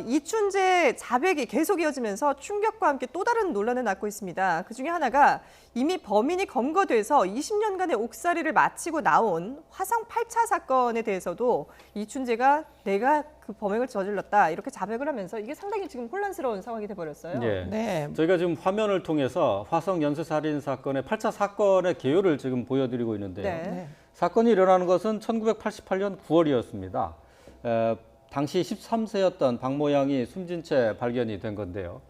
이춘재 자백이 계속 이어지면서 충격과 함께 또 다른 논란을 낳고 있습니다. 그중에 하나가 이미 범인이 검거돼서 20년간의 옥살이를 마치고 나온 화성 8차 사건에 대해서도 이춘재가 내가 그 범행을 저질렀다 이렇게 자백을 하면서 이게 상당히 지금 혼란스러운 상황이 돼버렸어요. 예. 네. 저희가 지금 화면을 통해서 화성 연쇄살인 사건의 8차 사건의 개요를 지금 보여드리고 있는데요. 네. 사건이 일어나는 것은 1988년 9월이었습니다. 당시 13세였던 박모 양이 숨진 채 발견이 된 건데요.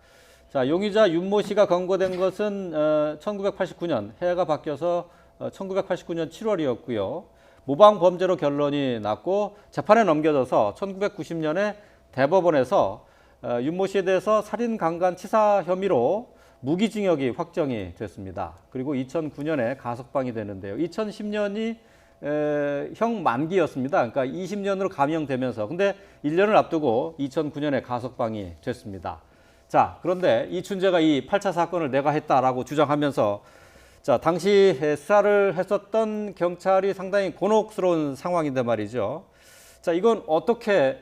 자, 용의자 윤모 씨가 검거된 것은 1989년, 해가 바뀌어서 1989년 7월이었고요. 모방 범죄로 결론이 났고 재판에 넘겨져서 1990년에 대법원에서 윤모 씨에 대해서 살인 강간 치사 혐의로 무기징역이 확정이 됐습니다. 그리고 2009년에 가석방이 되는데요. 2010년이 형 만기였습니다. 그러니까 20년으로 감형되면서 근데 1년을 앞두고 2009년에 가석방이 됐습니다. 자, 그런데 이춘재가 이 8차 사건을 내가 했다라고 주장하면서 자, 당시 수사를 했었던 경찰이 상당히 곤혹스러운 상황인데 말이죠. 자, 이건 어떻게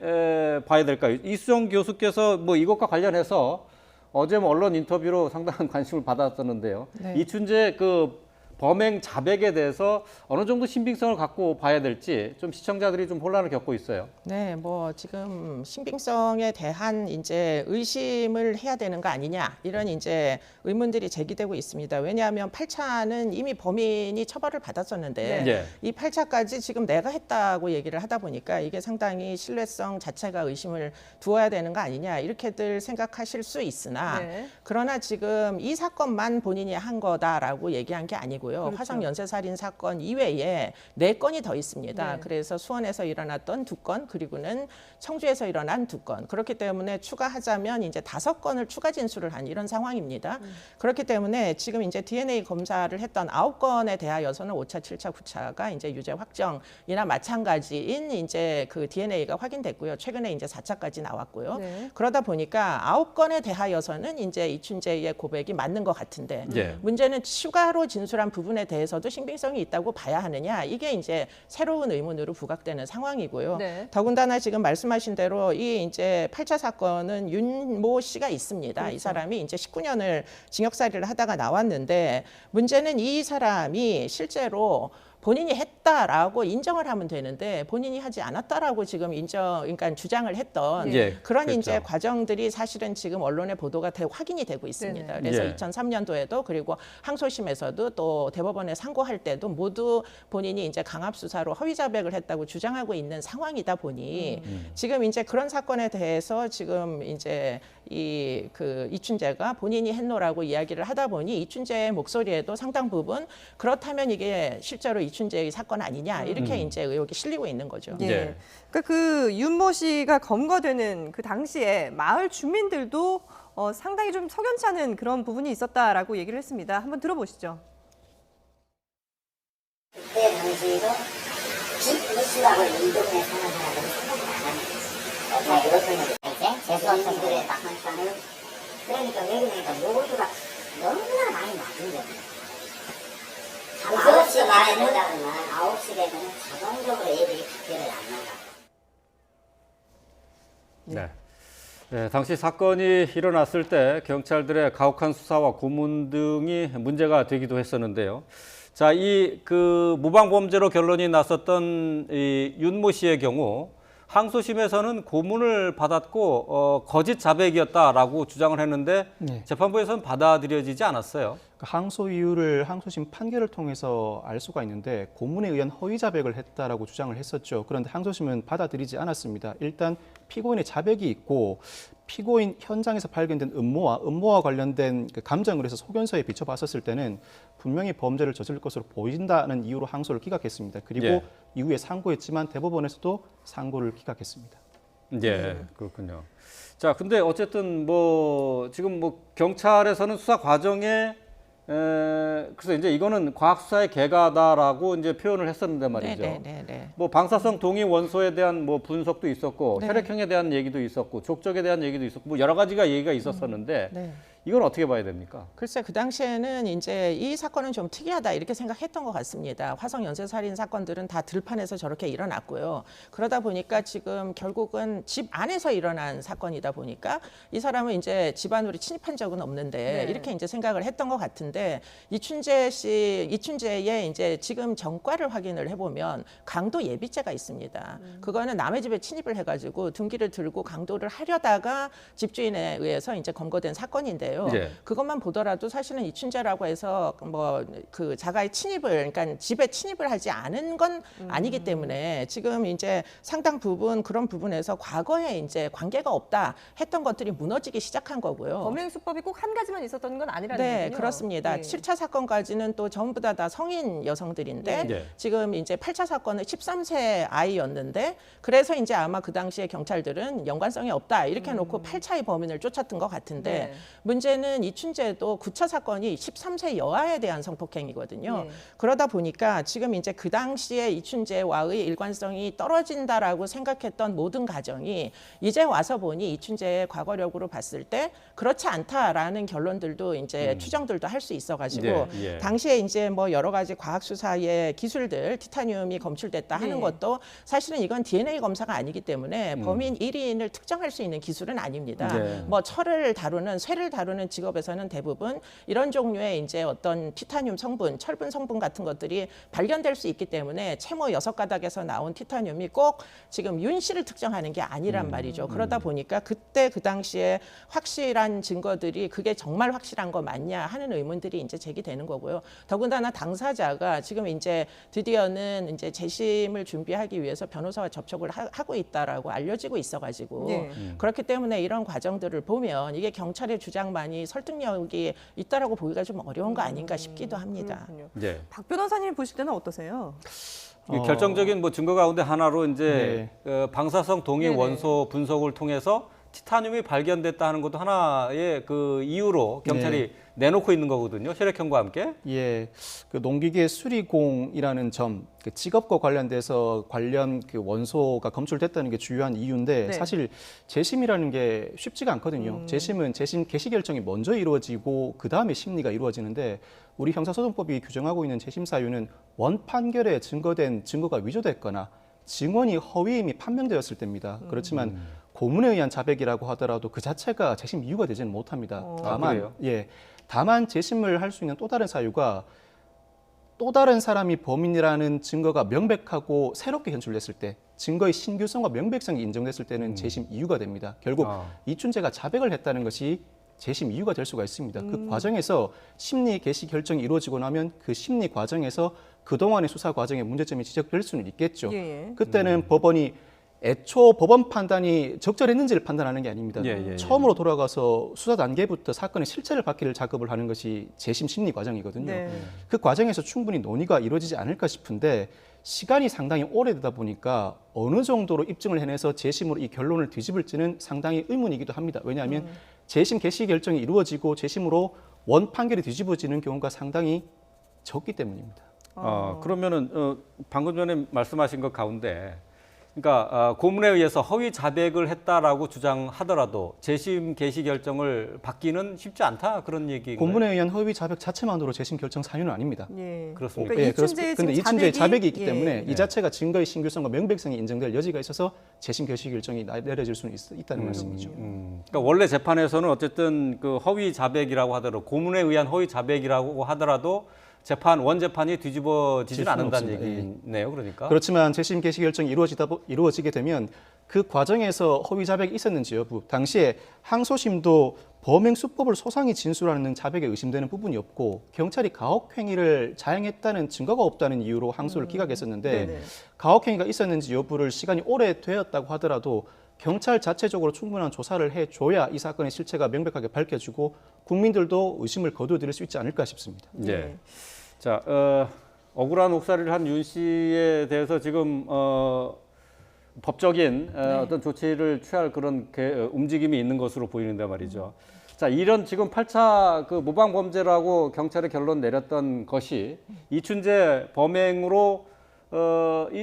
봐야 될까요? 이수정 교수께서 뭐 이것과 관련해서 어제 언론 인터뷰로 상당한 관심을 받았었는데요. 네. 이춘재 그 범행 자백에 대해서 어느 정도 신빙성을 갖고 봐야 될지 좀 시청자들이 좀 혼란을 겪고 있어요. 네, 뭐 지금 신빙성에 대한 이제 의심을 해야 되는 거 아니냐 이런 이제 의문들이 제기되고 있습니다. 왜냐하면 8차는 이미 범인이 처벌을 받았었는데 네. 이 8차까지 지금 내가 했다고 얘기를 하다 보니까 이게 상당히 신뢰성 자체가 의심을 두어야 되는 거 아니냐 이렇게들 생각하실 수 있으나 네. 그러나 지금 이 사건만 본인이 한 거다라고 얘기한 게 아니고요. 그렇죠. 화성 연쇄살인 사건 이외에 4건이 더 있습니다. 네. 그래서 수원에서 일어났던 2건 그리고는 청주에서 일어난 2건 그렇기 때문에 추가하자면 이제 5건을 추가 진술을 한 이런 상황입니다. 그렇기 때문에 지금 이제 DNA 검사를 했던 9건에 대하여서는 5차, 7차, 9차가 이제 유죄 확정이나 마찬가지인 이제 그 DNA가 확인됐고요. 최근에 이제 4차까지 나왔고요. 네. 그러다 보니까 9건에 대하여서는 이제 이춘재의 고백이 맞는 것 같은데 예. 문제는 추가로 진술한 부분에 대해서도 신빙성이 있다고 봐야 하느냐 이게 이제 새로운 의문으로 부각되는 상황이고요. 네. 더군다나 지금 말씀하신 대로 이 이제 8차 사건은 윤모 씨가 있습니다. 그렇죠. 이 사람이 이제 19년을 징역살이를 하다가 나왔는데 문제는 이 사람이 실제로 본인이 했다라고 인정을 하면 되는데 본인이 하지 않았다라고 지금 그러니까 주장을 했던 예, 그런 그렇죠. 이제 과정들이 사실은 지금 언론의 보도가 확인이 되고 있습니다. 네네. 그래서 예. 2003년도에도 그리고 항소심에서도 또 대법원에 상고할 때도 모두 본인이 이제 강압 수사로 허위 자백을 했다고 주장하고 있는 상황이다 보니 지금 이제 그런 사건에 대해서 지금 이제 이춘재가 본인이 했노라고 이야기를 하다 보니 이춘재의 목소리에도 상당 부분 그렇다면 이게 실제로 이춘재의 사건 아니냐 이렇게 이제 의혹이 실리고 있는 거죠. 예. 네. 그러니까 그 윤모 씨가 검거되는 그 당시에 마을 주민들도 상당히 좀 석연치 않은 그런 부분이 있었다라고 얘기를 했습니다. 한번 들어보시죠. 그때 당시에도 이수라고 인동에 사는 사람들이 생각이 안 하는 거지. 자, 이렇거든요. 이제 재수없는 들에 딱 하니까는 그러니까 여기니까 모두가 너무나 많이 맞은 거예요. 9시 말에 된다면 9시 되면 자동적으로 애들이 학교를 안 나가. 네. 네, 당시 사건이 일어났을 때 경찰들의 가혹한 수사와 고문 등이 문제가 되기도 했었는데요. 자, 이 그 모방 범죄로 결론이 났었던 이 윤모 씨의 경우 항소심에서는 고문을 받았고 거짓 자백이었다라고 주장을 했는데 네. 재판부에서는 받아들여지지 않았어요. 항소 이유를 항소심 판결을 통해서 알 수가 있는데 고문에 의한 허위 자백을 했다라고 주장을 했었죠. 그런데 항소심은 받아들이지 않았습니다. 일단 피고인의 자백이 있고 피고인 현장에서 발견된 음모와 관련된 그 감정을 해서 소견서에 비춰봤었을 때는 분명히 범죄를 저지를 것으로 보인다는 이유로 항소를 기각했습니다. 그리고 예. 이후에 상고했지만 대법원에서도 상고를 기각했습니다. 예, 그렇군요. 자, 근데 어쨌든 뭐 지금 뭐 경찰에서는 수사 과정에 그래서 이제 이거는 과학 수사의 개가다라고 이제 표현을 했었는데 말이죠. 네. 뭐 방사성 동위 원소에 대한 뭐 분석도 있었고 네. 혈액형에 대한 얘기도 있었고 족적에 대한 얘기도 있었고 뭐 여러 가지가 얘기가 있었었는데 네. 이건 어떻게 봐야 됩니까? 글쎄 그 당시에는 이제 이 사건은 좀 특이하다 이렇게 생각했던 것 같습니다. 화성 연쇄살인 사건들은 다 들판에서 저렇게 일어났고요. 그러다 보니까 지금 결국은 집 안에서 일어난 사건이다 보니까 이 사람은 이제 집안으로 침입한 적은 없는데 네. 이렇게 이제 생각을 했던 것 같은데 이춘재의 이제 지금 전과를 확인을 해보면 강도 예비죄가 있습니다. 그거는 남의 집에 침입을 해가지고 둔기를 들고 강도를 하려다가 집주인에 의해서 이제 검거된 사건인데요. 네. 그것만 보더라도 사실은 이춘재라고 해서 뭐 그 자가의 침입을 그러니까 집에 침입을 하지 않은 건 아니기 때문에 지금 이제 상당 부분 그런 부분에서 과거에 이제 관계가 없다 했던 것들이 무너지기 시작한 거고요. 범행 수법이 꼭 한 가지만 있었던 건 아니라는 네, 거군요. 그렇습니다. 네. 7차 사건까지는 또 전부 다 성인 여성들인데 네. 지금 이제 8차 사건은 13세 아이였는데 그래서 이제 아마 그 당시에 경찰들은 연관성이 없다 이렇게 놓고 8차의 범인을 쫓았던 것 같은데 네. 문제는 이춘재도 9차 사건이 13세 여아에 대한 성폭행이거든요. 네. 그러다 보니까 지금 이제 그 당시에 이춘재와의 일관성이 떨어진다라고 생각했던 모든 가정이 이제 와서 보니 이춘재의 과거력으로 봤을 때 그렇지 않다라는 결론들도 이제 추정들도 할 수 있어가지고 네, 예. 당시에 이제 뭐 여러 가지 과학 수사의 기술들 티타늄이 검출됐다 하는 네. 것도 사실은 이건 DNA 검사가 아니기 때문에 범인 1인을 특정할 수 있는 기술은 아닙니다. 네. 뭐 철을 다루는 쇠를 다루는 직업에서는 대부분 이런 종류의 이제 어떤 티타늄 성분, 철분 성분 같은 것들이 발견될 수 있기 때문에 채모 6가닥에서 나온 티타늄이 꼭 지금 윤 씨를 특정하는 게 아니란 말이죠. 그러다 보니까 그때 그 당시에 확실한 증거들이 그게 정말 확실한 거 맞냐 하는 의문들이 이제 제기되는 거고요. 더군다나 당사자가 지금 이제 드디어는 이제 재심을 준비하기 위해서 변호사와 접촉을 하고 있다라고 알려지고 있어가지고 네. 그렇기 때문에 이런 과정들을 보면 이게 경찰의 주장만이 설득력이 있다라고 보기가 좀 어려운 거 아닌가 싶기도 합니다. 그렇군요. 네. 박 변호사님 보실 때는 어떠세요? 이게 결정적인 뭐 증거 가운데 하나로 이제 방사성 동위 네네. 원소 분석을 통해서 티타늄이 발견됐다 하는 것도 하나의 그 이유로 경찰이 내놓고 있는 거거든요. 혈액형과 함께. 예, 그 농기계 수리공이라는 점, 그 직업과 관련돼서 관련 그 원소가 검출됐다는 게 주요한 이유인데 네. 사실 재심이라는 게 쉽지가 않거든요. 재심은 재심 개시 결정이 먼저 이루어지고 그 다음에 심리가 이루어지는데 우리 형사소송법이 규정하고 있는 재심 사유는 원 판결에 증거된 증거가 위조됐거나 증언이 허위임이 판명되었을 때입니다. 그렇지만 고문에 의한 자백이라고 하더라도 그 자체가 재심 이유가 되지는 못합니다. 그래요? 다만 재심을 할 수 있는 또 다른 사유가 또 다른 사람이 범인이라는 증거가 명백하고 새롭게 현출됐을 때 증거의 신규성과 명백성이 인정됐을 때는 재심 이유가 됩니다. 결국 이춘재가 자백을 했다는 것이 재심 이유가 될 수가 있습니다. 그 과정에서 심리 개시 결정이 이루어지고 나면 그 심리 과정에서 그동안의 수사 과정에 문제점이 지적될 수는 있겠죠. 예. 그때는 법원이 애초 법원 판단이 적절했는지를 판단하는 게 아닙니다. 예. 처음으로 돌아가서 수사 단계부터 사건의 실체를 밝히를 작업을 하는 것이 재심 심리 과정이거든요. 네. 그 과정에서 충분히 논의가 이루어지지 않을까 싶은데 시간이 상당히 오래되다 보니까 어느 정도로 입증을 해내서 재심으로 이 결론을 뒤집을지는 상당히 의문이기도 합니다. 왜냐하면 재심 개시 결정이 이루어지고 재심으로 원 판결이 뒤집어지는 경우가 상당히 적기 때문입니다. 그러면은 방금 전에 말씀하신 것 가운데 그러니까 고문에 의해서 허위 자백을 했다라고 주장하더라도 재심 개시 결정을 받기는 쉽지 않다 그런 얘기인가요? 고문에 의한 허위 자백 자체만으로 재심 결정 사유는 아닙니다. 예. 그렇습니까? 그러니까 이춘재의 근데 지금 이춘재의 자백이 있기 예. 때문에 이 자체가 증거의 신규성과 명백성이 인정될 여지가 있어서 재심 개시 결정이 내려질 수는 있다는 말씀이죠. 그러니까 원래 재판에서는 어쨌든 그 허위 자백이라고 하더라도 고문에 의한 허위 자백이라고 하더라도 원 재판이 뒤집어지진 수는 않는다는 없습니다. 얘기네요. 그러니까. 그렇지만 재심 개시 결정이 이루어지게 되면 그 과정에서 허위 자백이 있었는지 여부, 당시에 항소심도 범행 수법을 소상히 진술하는 자백에 의심되는 부분이 없고 경찰이 가혹행위를 자행했다는 증거가 없다는 이유로 항소를 기각했었는데 네네. 가혹행위가 있었는지 여부를 시간이 오래되었다고 하더라도 경찰 자체적으로 충분한 조사를 해줘야 이 사건의 실체가 명백하게 밝혀지고 국민들도 의심을 거두어들일 수 있지 않을까 싶습니다. 네. 자, 억울한 옥살이를 한 윤 씨에 대해서 지금 법적인 어떤 조치를 취할 그런 움직임이 있는 것으로 보이는데 말이죠. 자, 이런 지금 8차 그 모방 범죄라고 경찰이 결론 내렸던 것이 이춘재 범행으로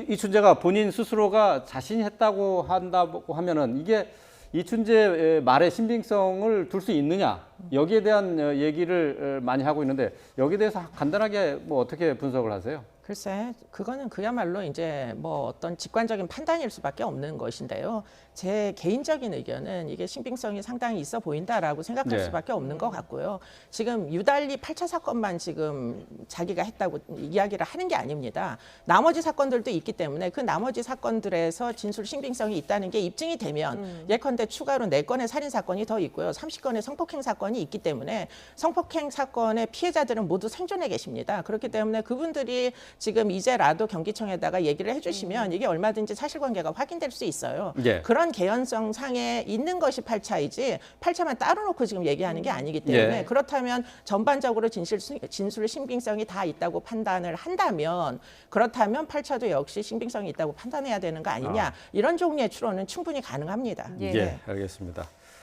이춘재가 본인 스스로가 자신이 했다고 한다고 하면은 이게 이춘재 말의 신빙성을 둘 수 있느냐 여기에 대한 얘기를 많이 하고 있는데 여기에 대해서 간단하게 뭐 어떻게 분석을 하세요? 글쎄, 그거는 그야말로 이제 뭐 어떤 직관적인 판단일 수밖에 없는 것인데요. 제 개인적인 의견은 이게 신빙성이 상당히 있어 보인다라고 생각할 네. 수밖에 없는 것 같고요. 지금 유달리 8차 사건만 지금 자기가 했다고 이야기를 하는 게 아닙니다. 나머지 사건들도 있기 때문에 그 나머지 사건들에서 진술 신빙성이 있다는 게 입증이 되면 예컨대 추가로 4건의 살인 사건이 더 있고요. 30건의 성폭행 사건이 있기 때문에 성폭행 사건의 피해자들은 모두 생존해 계십니다. 그렇기 때문에 그분들이 지금 이제라도 경기청에다가 얘기를 해주시면 이게 얼마든지 사실관계가 확인될 수 있어요. 예. 그런 개연성 상에 있는 것이 8차이지 8차만 따로 놓고 지금 얘기하는 게 아니기 때문에 예. 그렇다면 전반적으로 진술 신빙성이 다 있다고 판단을 한다면 그렇다면 8차도 역시 신빙성이 있다고 판단해야 되는 거 아니냐 이런 종류의 추론은 충분히 가능합니다. 예. 예, 알겠습니다.